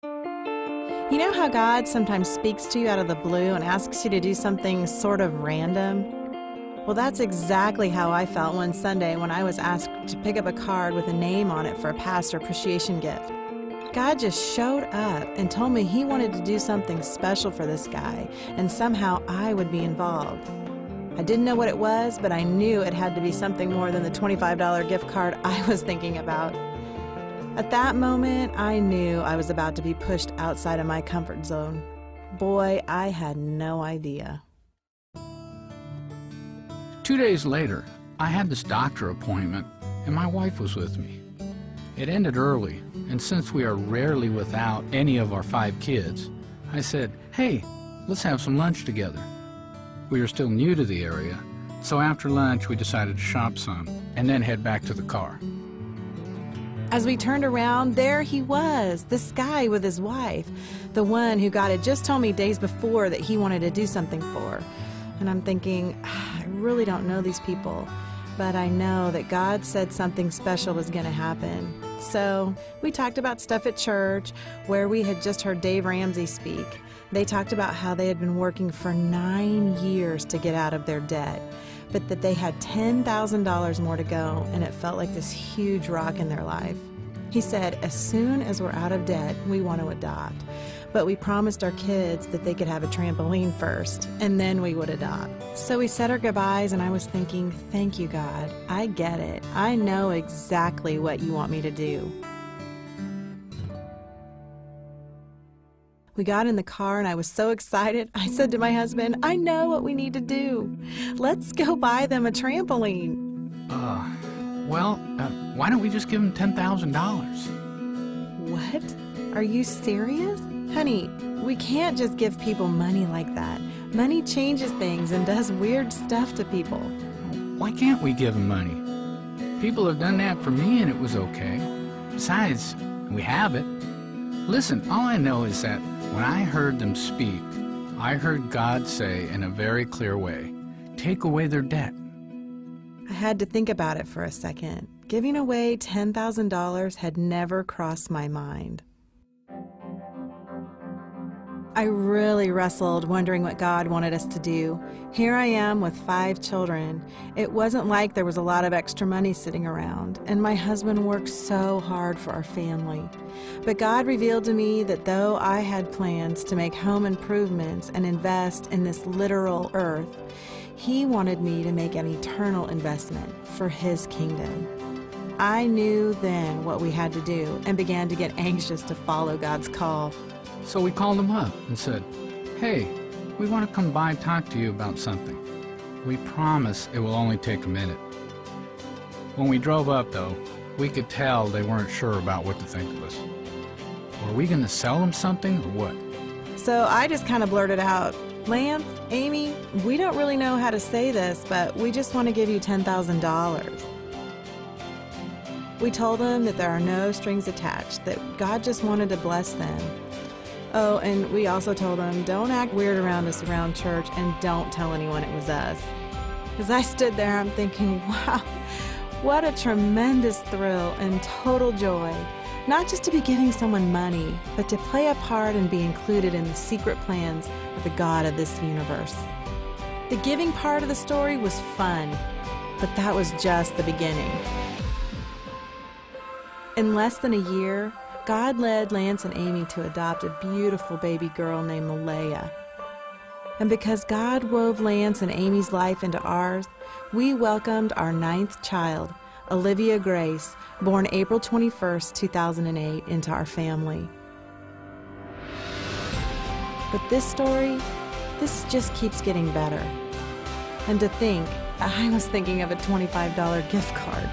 You know how God sometimes speaks to you out of the blue and asks you to do something sort of random? Well, that's exactly how I felt one Sunday when I was asked to pick up a card with a name on it for a pastor appreciation gift. God just showed up and told me He wanted to do something special for this guy, and somehow I would be involved. I didn't know what it was, but I knew it had to be something more than the $25 gift card I was thinking about. At that moment, I knew I was about to be pushed outside of my comfort zone. Boy, I had no idea. 2 days later, I had this doctor appointment, and my wife was with me. It ended early, and since we are rarely without any of our 5 kids, I said, "Hey, let's have some lunch together." We were still new to the area, so after lunch we decided to shop some and then head back to the car. As we turned around, there he was, this guy with his wife, the one who God had just told me days before that he wanted to do something for. And I'm thinking, I really don't know these people, but I know that God said something special was going to happen. So we talked about stuff at church, where we had just heard Dave Ramsey speak. They talked about how they had been working for 9 years to get out of their debt, but that they had $10,000 more to go, and it felt like this huge rock in their life. He said, as soon as we're out of debt, we want to adopt. But we promised our kids that they could have a trampoline first, and then we would adopt. So we said our goodbyes, and I was thinking, thank you, God. I get it. I know exactly what you want me to do. We got in the car and I was so excited. I said to my husband, I know what we need to do. Let's go buy them a trampoline. Why don't we just give them $10,000? What? Are you serious? Honey, we can't just give people money like that. Money changes things and does weird stuff to people. Why can't we give them money? People have done that for me and it was okay. Besides, we have it. Listen, all I know is that when I heard them speak, I heard God say in a very clear way, take away their debt. I had to think about it for a second. Giving away $10,000 had never crossed my mind. I really wrestled, wondering what God wanted us to do. Here I am with 5 children. It wasn't like there was a lot of extra money sitting around, and my husband worked so hard for our family. But God revealed to me that though I had plans to make home improvements and invest in this literal earth, He wanted me to make an eternal investment for His kingdom. I knew then what we had to do and began to get anxious to follow God's call. So we called him up and said, hey, we want to come by and talk to you about something. We promise it will only take a minute. When we drove up, though, we could tell they weren't sure about what to think of us. Were we going to sell them something or what? So I just kind of blurted out, Lance, Amy, we don't really know how to say this, but we just want to give you $10,000. We told them that there are no strings attached, that God just wanted to bless them. Oh, and we also told them, don't act weird around us around church and don't tell anyone it was us. As I stood there, I'm thinking, wow, what a tremendous thrill and total joy. Not just to be giving someone money, but to play a part and be included in the secret plans of the God of this universe. The giving part of the story was fun, but that was just the beginning. In less than a year, God led Lance and Amy to adopt a beautiful baby girl named Malaya. And because God wove Lance and Amy's life into ours, we welcomed our 9th child, Olivia Grace, born April 21st, 2008, into our family. But this story, this just keeps getting better. And to think, I was thinking of a $25 gift card.